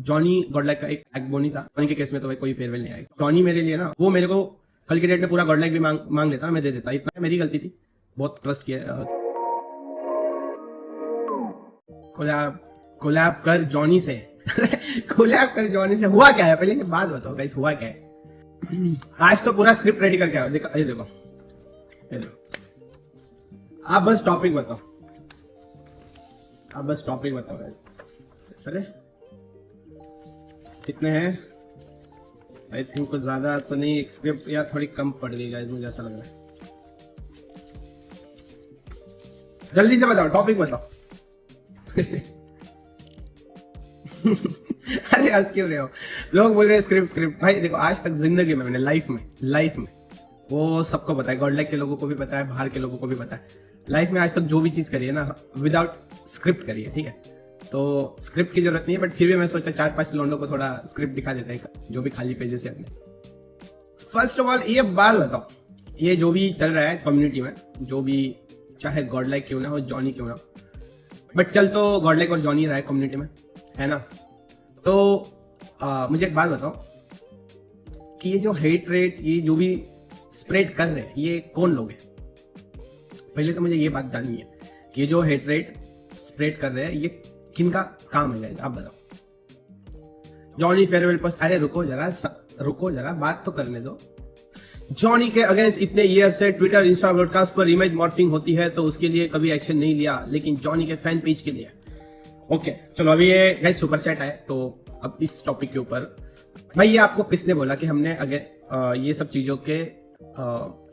Johnny Godlike का एक backbone ही था। जॉनी के केस में तो भाई कोई फेयरवेल नहीं आएगा। जॉनी मेरे लिए ना, वो मेरे को कल की डेट में पूरा गॉडलाइक भी मांग लेता, मैं दे देता। इतना मेरी गलती थी, बहुत ट्रस्ट किया। कोलैब कर जॉनी से कोलैब कर जॉनी से। हुआ क्या है पहले की बात बताओ गाइस, हुआ क्या है? आज तो पूरा स्क्रिप्ट रेडी करके आओ। देखो ये देखो, ये देखो, आप बस टॉपिक बताओ, आप बस टॉपिक बताओ गाइस। चले कितने हैं? आई थिंक कुछ ज्यादा तो नहीं, स्क्रिप्ट यार थोड़ी कम पड़ गई गाइस, मुझे ऐसा लग रहा है। जल्दी से बताओ, टॉपिक बताओ। अरे आज क्यों रहे हो? लोग बोल रहे हैं स्क्रिप्ट स्क्रिप्ट। भाई देखो, आज तक जिंदगी में मैंने लाइफ में वो सबको पता है, गॉडलाइक के लोगों को भी पता है, बाहर के लोगों को भी पता है। लाइफ में आज तक जो भी चीज करी है ना, विदाउट स्क्रिप्ट करी है, ठीक है? तो स्क्रिप्ट की जरूरत नहीं है, बट फिर भी मैं सोचा 4-5 लोगों को थोड़ा स्क्रिप्ट दिखा देता है, जो भी खाली पेजेस है अपने। फर्स्ट ऑफ ऑल ये बात बताओ, ये जो भी चल रहा है कम्युनिटी में, जो भी चाहे गॉडलाइक क्यों ना हो, जॉनी क्यों ना हो, बट चल तो गॉडलाइक और जॉनी रहा है कम्युनिटी में, है ना? तो मुझे एक बात बताओ कि ये जो हेट रेट, ये जो भी स्प्रेड कर रहे हैं, ये कौन लोग हैं? पहले तो मुझे ये बात जाननी है कि ये जो हेट रेट स्प्रेड कर रहे हैं, ये किनका काम है गाइस? आप बताओ। जॉनी फेयरवेल पोस्ट, अरे रुको जरा, बात तो करने दो। जॉनी के अगेंस्ट इतने ईयर से ट्विटर, इंस्टा, ब्रॉडकास्ट पर इमेज मॉर्फिंग होती है, तो उसके लिए कभी एक्शन नहीं लिया, लेकिन जॉनी के फैन पेज के लिए। ओके चलो, अभी ये गाइस सुपर चैट आए, तो अब इस टॉपिक के ऊपर भाई, ये आपको किसने बोला कि हमने ये सब चीजों के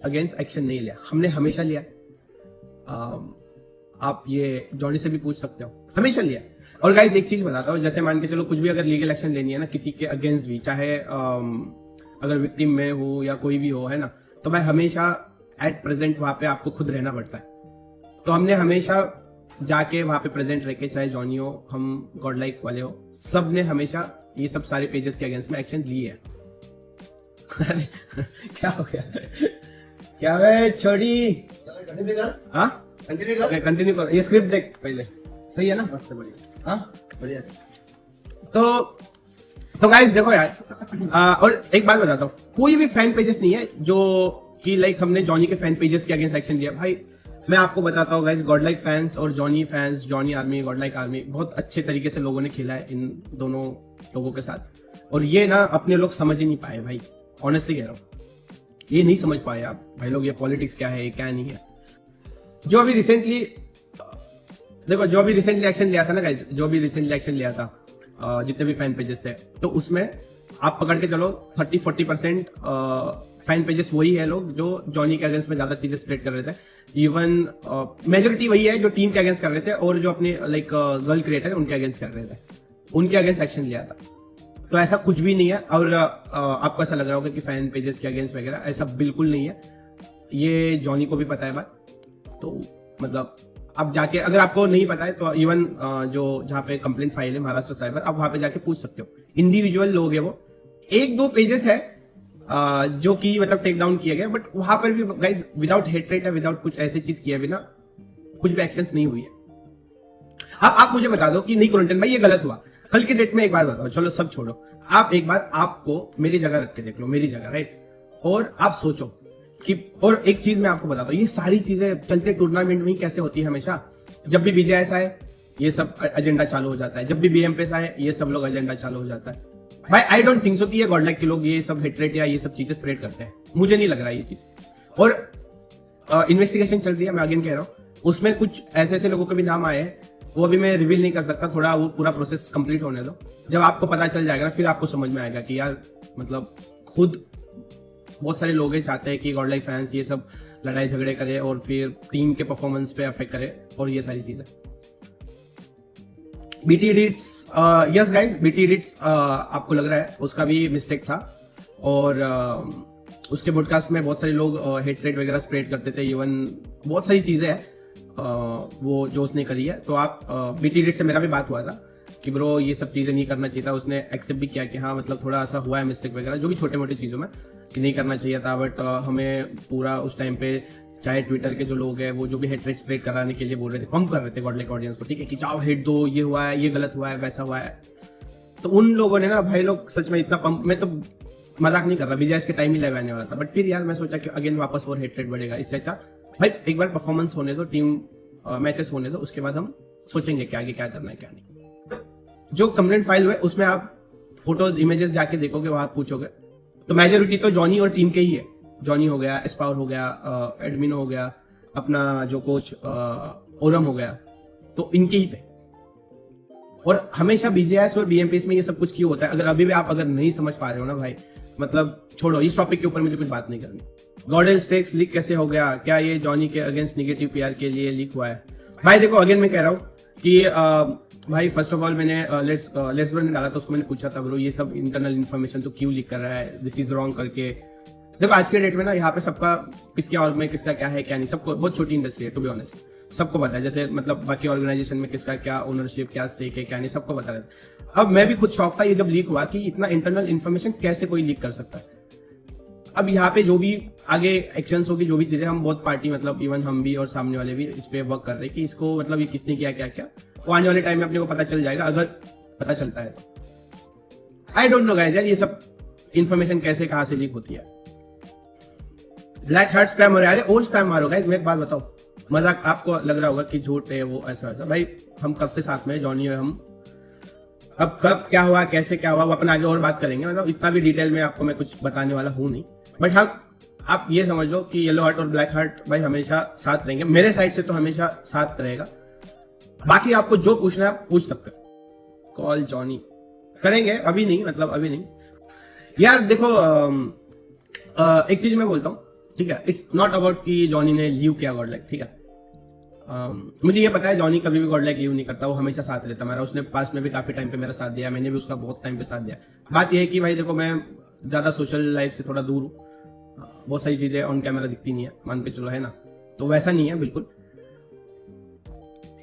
अगेंस्ट एक्शन नहीं लिया? हमने हमेशा लिया। आप ये जॉनी से भी पूछ सकते हो, हमेशा लिया। और गाइस एक चीज बताता हूँ, जैसे मान के चलो कुछ भी अगर लीगल एक्शन लेनी है ना किसी के अगेंस्ट भी, चाहे अगर विक्टिम में हो या कोई भी हो, है ना, तो भाई हमेशा एट प्रेजेंट वहां पे आपको खुद रहना पड़ता है। तो हमने हमेशा जाके वहां पे प्रेजेंट रह के, चाहे जॉनी हो, हम गॉडलाइक वाले हो, सब ने हमेशा ये सब सारे पेजेस के अगेंस्ट में एक्शन लिए है। अरे क्या हो गया? क्या है छोड़ी? हाँ कंटिन्यू करो, ये स्क्रिप्ट देख पहले, सही है ना? मस्त बढ़िया, हाँ बढ़िया। तो गाइस देखो यार, और एक बात बताता हूँ, कोई भी फैन पेजेस नहीं है जो कि लाइक हमने जॉनी के फैन पेजेस के अगेंस्ट एक्शन लिया। भाई मैं आपको बताता हूँ गाइस, गॉडलाइक फैंस और Johnny fans, Johnny army, Godlike army, बहुत अच्छे तरीके से लोगों ने खेला है इन दोनों लोगों के साथ। और ये ना अपने लोग समझ ही नहीं पाए भाई, ऑनेस्टली कह रहा हूँ, ये नहीं समझ पाए आप भाई लोग, ये पॉलिटिक्स क्या है, क्या नहीं है। जो अभी रिसेंटली देखो, जो अभी रिसेंटली एक्शन लिया था ना गाइस, जो भी रिसेंटली एक्शन लिया था, जितने भी फैन पेजेस थे, तो उसमें आप पकड़ के चलो 30-40% फैन पेजेस वही है लोग जो जॉनी के अगेंस्ट में ज्यादा चीजें स्प्रेड कर रहे थे। इवन मेजोरिटी वही है जो टीम के अगेंस्ट कर रहे थे, और जो अपने लाइक गर्ल क्रिएटर उनके अगेंस्ट कर रहे थे, उनके अगेंस्ट एक्शन लिया था। तो ऐसा कुछ भी नहीं है। और आपको ऐसा लग रहा होगा कि फैन पेजेस के अगेंस्ट वगैरह, ऐसा बिल्कुल नहीं है। ये जॉनी को भी पता है बात, तो मतलब आप जाके, अगर आपको नहीं पता है तो इवन जो जहाँ पे कंप्लेंट फाइल है महाराष्ट्र साइबर, आप वहां पे जाके पूछ सकते हो। इंडिविजुअल लोग है वो, 1-2 पेजेस है जो कि मतलब टेक डाउन किया गया, बट वहां पर भी गाइस विदाउट हेटरेट है, विदाउट कुछ ऐसी चीज किए बिना कुछ भी एक्शंस नहीं हुई है। अब आप मुझे बता दो कि नहीं कुरंटन भाई ये गलत हुआ। कल के डेट में एक बात बताओ, चलो सब छोड़ो, आप एक बार आपको मेरी जगह रख के देख लो, मेरी जगह, राइट? और आप सोचो कि, और एक चीज मैं आपको बताता हूँ, ये सारी चीजें चलते टूर्नामेंट में ही कैसे होती है हमेशा। जब भी बीजेएस आए ये सब एजेंडा चालू हो जाता है, जब भी बीएमपीएस आए ये सब लोग एजेंडा चालू हो जाता है। भाई आई डोंट थिंक सो कि ये गॉडलाइक के लोग ये सब हेटरेट या ये सब चीजें स्प्रेड करते हैं, मुझे नहीं लग रहा है ये चीज। और इन्वेस्टिगेशन चल रही है, मैं अगेन कह रहा हूँ, उसमें कुछ ऐसे ऐसे लोगों के भी नाम आए हैं, वो अभी मैं रिवील नहीं कर सकता, थोड़ा वो पूरा प्रोसेस कंप्लीट होने दो। जब आपको पता चल जाएगा फिर आपको समझ में आएगा कि यार मतलब खुद बहुत सारे लोग चाहते हैं कि गॉडलाइक फैंस ये सब लड़ाई झगड़े करे और फिर टीम के परफॉर्मेंस पे अफेक्ट करे और ये सारी चीजें। BT edits, yes guys, BT edits आपको लग रहा है उसका भी मिस्टेक था, और उसके पॉडकास्ट में बहुत सारे लोग हेटरेट वगैरह स्प्रेड करते थे, इवन बहुत सारी चीजें हैं वो जो उसने करी है। तो आप बीटी एडिट से मेरा भी बात हुआ था कि ब्रो ये सब चीजें नहीं करना चाहिए था, उसने एक्सेप्ट भी किया कि हाँ मतलब थोड़ा ऐसा हुआ है मिस्टेक वगैरह, जो भी छोटे मोटे चीजों में कि नहीं करना चाहिए था, बट हमें पूरा उस टाइम पे चाहे ट्विटर के जो लोग हैं वो जो भी हेटरेट स्प्रेड कराने के लिए बोल रहे थे, पंप कर रहे थे गॉडलाइक ऑडियंस को, ठीक है कि जाओ हेट दो, ये हुआ है, ये गलत हुआ है, वैसा हुआ है। तो उन लोगों ने ना भाई लोग सच में इतना पंप, मैं तो मजाक नहीं कर रहा, बीजेएस के टाइम ही लगाने वाला था, बट फिर यार मैं सोचा कि अगेन वापस और हेट्रेड बढ़ेगा, इससे अच्छा भाई एक बार परफॉर्मेंस होने दो, टीम मैचेस होने दो, उसके बाद हम सोचेंगे कि आगे क्या करना है क्या नहीं। जो कंप्लेंट फाइल हुए उसमें आप फोटोज इमेजेस जाके देखोगे, वहां पूछोगे तो मेजोरिटी तो जॉनी और टीम के ही है। जॉनी हो गया, एस्पावर हो गया, एडमिन हो गया, अपना जो कोच ओरम हो गया, तो इनके ही थे। और हमेशा बीजेएस और बीएमपीएस में ये सब कुछ क्यों होता है, अगर अभी भी आप अगर नहीं समझ पा रहे हो ना भाई, मतलब छोड़ो, इस टॉपिक के ऊपर मुझे कुछ बात नहीं करनी। गॉर्डन स्टेक्स लीक कैसे हो गया, क्या ये जॉनी के अगेंस्ट नेगेटिव पीआर के लिए लीक हुआ है? भाई देखो अगेन मैं कह रहा हूँ कि भाई फर्स्ट ऑफ ऑल मैंने लेट्स ब्रो ने डाला था, उसको मैंने पूछा था ब्रो ये सब इंटरनल इन्फॉर्मेशन तो क्यों लीक कर रहा है, दिस इज रॉन्ग करके। देखो आज के डेट में ना यहाँ पे सबका किसके और में किसका क्या है क्या नहीं, सबको, बहुत छोटी इंडस्ट्री है टू बी ऑनेस्ट, सबको पता है। जैसे मतलब बाकी ऑर्गेनाइजेशन में किसका क्या ओनरशिप, क्या स्टेक है क्या नहीं, सबको पता रहता है। अब मैं भी खुद शौक था ये जब लीक हुआ कि इतना इंटरनल इन्फॉर्मेशन कैसे कोई लीक कर सकता है। अब यहाँ पे जो भी आगे एक्शंस होगी, जो भी चीजें, हम बहुत पार्टी मतलब इवन हम भी और सामने वाले भी इस पे वर्क कर रहे हैं कि इसको मतलब ये किसने किया क्या क्या, वो आने वाले टाइम में अपने को पता चल जाएगा अगर पता चलता है तो। आई डोंट नो गाइस यार ये सब इन्फॉर्मेशन कैसे कहाँ से लीक होती है। ब्लैक हार्ट स्पैम हो रहा है, और स्पैम मारो गाइस। मैं एक बात बताओ, मजाक आपको लग रहा होगा कि झूठ है वो ऐसा वैसा, भाई हम कब से साथ में जॉनी है, हम अब कब क्या हुआ कैसे क्या हुआ वो अपन आगे और बात करेंगे, मतलब इतना भी डिटेल में आपको मैं कुछ बताने वाला हूँ नहीं। बट हाँ आप ये समझ लो कि येलो हार्ट और ब्लैक हार्ट भाई हमेशा साथ रहेंगे, मेरे साइड से तो हमेशा साथ रहेगा। बाकी आपको जो पूछना है आप पूछ सकते हो। कॉल जॉनी करेंगे, अभी नहीं, मतलब अभी नहीं यार। देखो एक चीज मैं बोलता हूँ, ठीक है, इट्स नॉट अबाउट कि जॉनी ने लीव किया गॉडलाइक, ठीक है। मुझे ये पता है जॉनी कभी भी गॉडलाइक लीव नहीं करता, वो हमेशा साथ रहता मेरा, उसने पास्ट में भी काफी टाइम पे मेरा साथ दिया, मैंने भी उसका बहुत टाइम पे साथ दिया। बात यह है कि भाई देखो मैं ज्यादा सोशल लाइफ से थोड़ा दूर हूँ, बहुत सारी चीजें ऑन कैमरा दिखती नहीं है, मान के चलो, है ना, तो वैसा नहीं है बिल्कुल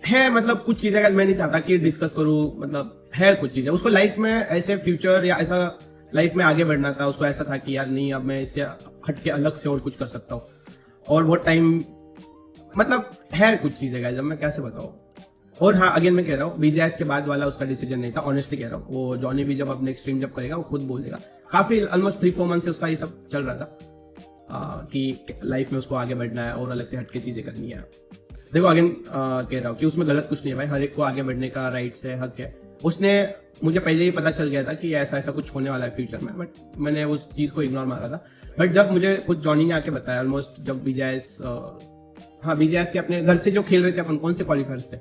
है। मतलब कुछ चीजें मैं नहीं चाहता कि डिस्कस करूं, मतलब है कुछ चीजें उसको लाइफ में ऐसे फ्यूचर या ऐसा लाइफ में आगे बढ़ना था, उसको ऐसा था कि यार नहीं अब मैं इससे हट के अलग से और कुछ कर सकता हूँ, और वो टाइम मतलब है कुछ चीजें गाइस, अब मैं कैसे बताऊँ। और हाँ अगेन मैं कह रहा हूँ बीजेएस के बाद वाला उसका डिसीजन नहीं था, ऑनेस्टली कह रहा हूँ। वो जॉनी भी जब अपने एक्सट्रीम जब करेगा वो खुद बोल देगा, काफी ऑलमोस्ट 3-4 मंथ से उसका ये सब चल रहा था कि लाइफ में उसको आगे बढ़ना है और अलग से हटके चीजें करनी है। देखो अगेन कह रहा हूँ कि उसमें गलत कुछ नहीं है भाई, हर एक को आगे बढ़ने का राइट्स है, हक है। उसने मुझे पहले ही पता चल गया था कि ऐसा ऐसा कुछ होने वाला है फ्यूचर में, बट मैंने उस चीज को इग्नोर मारा था। बट जब मुझे खुद जॉनी ने आके बताया, ऑलमोस्ट जब बीजेएस बीजेएस के अपने घर से जो खेल रहे थे अपन, कौन से क्वालिफायर्स थे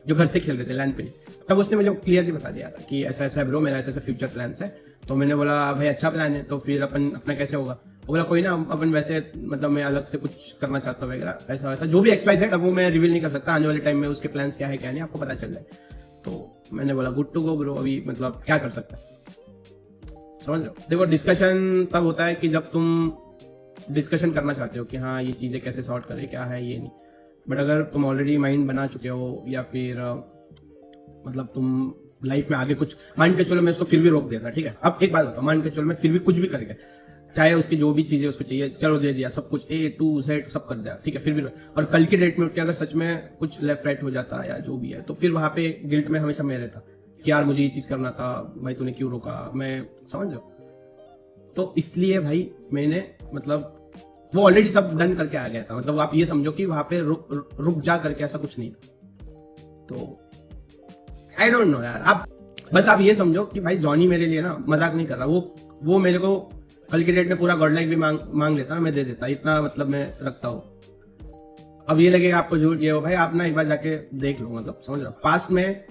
जो घर से खेल रहे थे लैंड पे, तब उसने मुझे क्लियरली बता दिया था कि ऐसा ऐसा है ब्रो, मेरा ऐसा ऐसा फ्यूचर प्लान्स है। तो मैंने बोला भाई अच्छा प्लान है, तो फिर अपन अपना कैसे होगा? वो बोला कोई ना, अपन वैसे मतलब मैं अलग से कुछ करना चाहता हूँ वगैरह, ऐसा वैसा जो भी XYZ, अब वो मैं रिवील नहीं कर सकता, आने वाले टाइम में उसके प्लान्स क्या है क्या नहीं आपको पता चल जाए। तो मैंने बोला गुड टू गो ब्रो, अभी मतलब क्या कर सकता है, समझ लो। देखो डिस्कशन तब होता है कि जब तुम डिस्कशन करना चाहते हो कि हाँ ये चीज़ें कैसे सॉर्ट करें, क्या है ये नहीं। बट अगर तुम ऑलरेडी माइंड बना चुके हो, या फिर मतलब तुम लाइफ में आगे कुछ, मान के चलो मैं उसको फिर भी रोक देता, ठीक है। अब एक बात बताओ, मान के चलो मैं फिर भी कुछ भी करके, चाहे उसकी जो भी चीजें उसको चाहिए, चलो दे दिया सब कुछ, A to Z सब कर दिया, ठीक है, फिर भी, और कल की डेट में उठ के अगर सच में कुछ लेफ्ट राइट हो जाता या जो भी है, तो फिर वहां पे गिल्ट में हमेशा मैं रहता कि यार मुझे ये चीज करना था, भाई तूने क्यों रोका, मैं समझ लो। तो इसलिए भाई मैंने मतलब वो ऑलरेडी सब डन करके आ गया था, मतलब आप ये समझो कि वहां पे रुक जा करके ऐसा कुछ नहीं था। तो आई डोंट नो यार, आप बस आप ये समझो कि भाई जॉनी मेरे लिए ना मजाक नहीं कर रहा, वो मेरे को कल की डेट में पूरा गॉडलाइक भी मांग लेता ना, मैं दे देता, इतना मतलब मैं रखता हूँ। अब ये लगेगा आपको झूठ, ये हो भाई आप ना एक बार जाके देख लो, मतलब समझ लो पास्ट में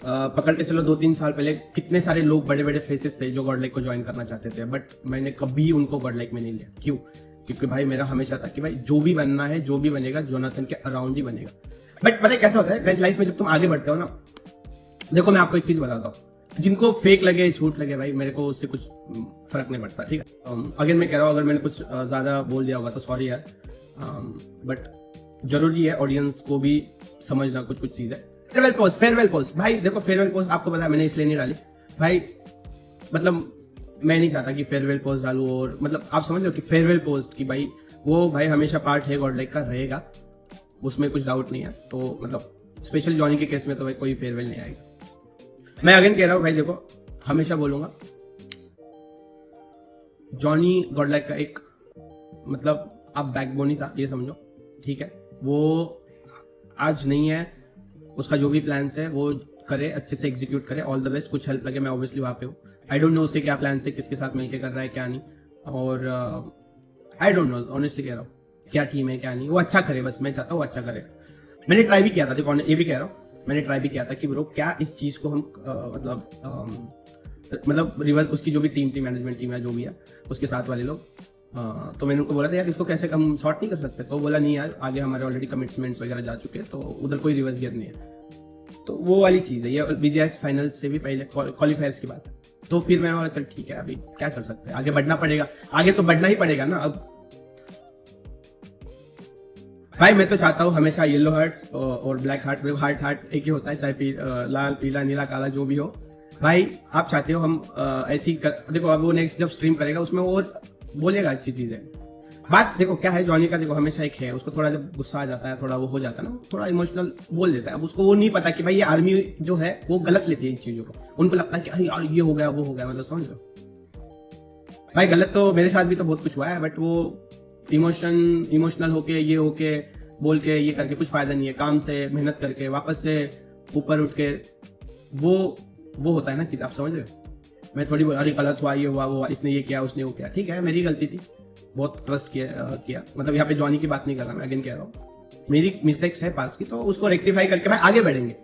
पकड़ के चलो 2-3 साल पहले कितने सारे लोग बड़े बड़े फेसेस थे जो गॉडलाइक को ज्वाइन करना चाहते थे, बट मैंने कभी उनको गॉडलाइक में नहीं लिया। क्यों? क्योंकि भाई मेरा हमेशा था कि भाई जो भी बनना है, जो भी बनेगा जोनाथन के अराउंड ही बनेगा। बट पता है कैसा होता है लाइफ में, जब तुम आगे बढ़ते हो ना, देखो मैं आपको एक चीज बताता हूँ, जिनको फेक लगे झूठ लगे भाई मेरे को उससे कुछ फर्क नहीं पड़ता, ठीक है। अगेन मैं कह रहा हूँ अगर मैंने कुछ ज्यादा बोल दिया होगा तो सॉरी यार, बट जरूरी है ऑडियंस को भी समझना कुछ चीज है। फेयरवेल पोस्ट भाई देखो, फेयरवेल पोस्ट आपको पता है मैंने इसलिए नहीं डाली भाई, मतलब मैं नहीं चाहता कि फेयरवेल पोस्ट डालूं, और मतलब आप समझ लो कि फेयरवेल पोस्ट की भाई वो भाई हमेशा पार्ट है गॉडलाइक का, रहेगा, उसमें कुछ डाउट नहीं है। तो मतलब स्पेशल जॉनी के केस में तो भाई कोई फेयरवेल नहीं आएगा। मैं अगेन कह रहा हूँ भाई देखो, हमेशा बोलूंगा, जॉनी गॉडलाइक का एक मतलब आप बैकबोन ही था, ये समझो, ठीक है। वो आज नहीं है, उसका जो भी प्लान्स है वो करे, अच्छे से एग्जीक्यूट करे, ऑल द बेस्ट। कुछ हेल्प लगे, मैं ऑब्वियसली वहाँ पे हूँ। आई डोंट नो उसके क्या प्लान्स है, किसके साथ मिलके कर रहा है क्या नहीं, और आई डोंट नो, ऑनेस्टली कह रहा हूँ क्या टीम है क्या नहीं। वो अच्छा करे, बस मैं चाहता हूँ वो अच्छा करे। मैंने ट्राई भी किया था, देखो ये भी कह रहा हूँ, मैंने ट्राई भी किया था कि ब्रो क्या इस चीज़ को हम मतलब रिवर्स, उसकी जो भी टीम थी, मैनेजमेंट टीम है जो भी है, उसके साथ वाले लोग, तो मैंने उनको बोला था यार इसको कैसे हम शॉर्ट नहीं कर सकते, तो बोला नहीं यार आगे हमारे ऑलरेडी कमिटमेंट्स वगैरह जा चुके हैं, तो उधर कोई रिवर्स गियर नहीं है। तो वो वाली चीज़ है, ये बीजीएस फाइनल से भी पहले क्वालिफायर्स की बात है। तो फिर मैंने बोला चल ठीक है, अभी क्या कर सकते हैं, आगे बढ़ना पड़ेगा, आगे तो बढ़ना ही पड़ेगा ना। अब भाई मैं तो चाहता हूँ हमेशा येलो हार्ट्स और ब्लैक हार्ट एक ही होता है, चाहे लाल पीला नीला काला जो भी हो। भाई आप चाहते हो हम ऐसी देखो, अब वो नेक्स्ट जब स्ट्रीम करेगा उसमें वो बोलेगा अच्छी चीजें। बात देखो क्या है, जॉनी का देखो हमेशा एक है, उसको थोड़ा जब गुस्सा आ जाता है, थोड़ा वो हो जाता है ना, थोड़ा इमोशनल बोल देता है। अब उसको वो नहीं पता कि भाई ये आर्मी जो है वो गलत लेती है इन चीजों को, उनको लगता है कि अरे यार ये हो गया वो हो गया, मतलब समझ लो भाई। गलत तो मेरे साथ भी तो बहुत कुछ हुआ है, बट वो इमोशनल होके ये होके बोल के ये करके कुछ फायदा नहीं है। काम से मेहनत करके वापस से ऊपर उठ के वो होता है ना चीज, आप समझ रहे हो। मैं थोड़ी अरे गलत हुआ, ये हुआ वो हुआ, इसने ये किया उसने वो किया, ठीक है मेरी गलती थी, बहुत ट्रस्ट किया मतलब यहाँ पे जॉनी की बात नहीं कर रहा मैं, अगेन कह रहा हूँ मेरी मिस्टेक्स है पास की, तो उसको रेक्टिफाई करके मैं आगे बढ़ेंगे।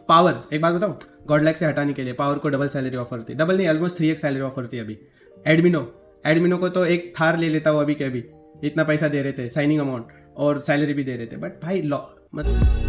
पावर, एक बात बताऊँ, गॉडलाइक से हटाने के लिए पावर को डबल सैलरी ऑफर थी, डबल नहीं ऑलमोस्ट 3x सैलरी ऑफर थी अभी। एडमिनो को तो एक थार ले लेता हूँ अभी के अभी, इतना पैसा दे रहे थे साइनिंग अमाउंट और सैलरी भी दे रहे थे, बट भाई मतलब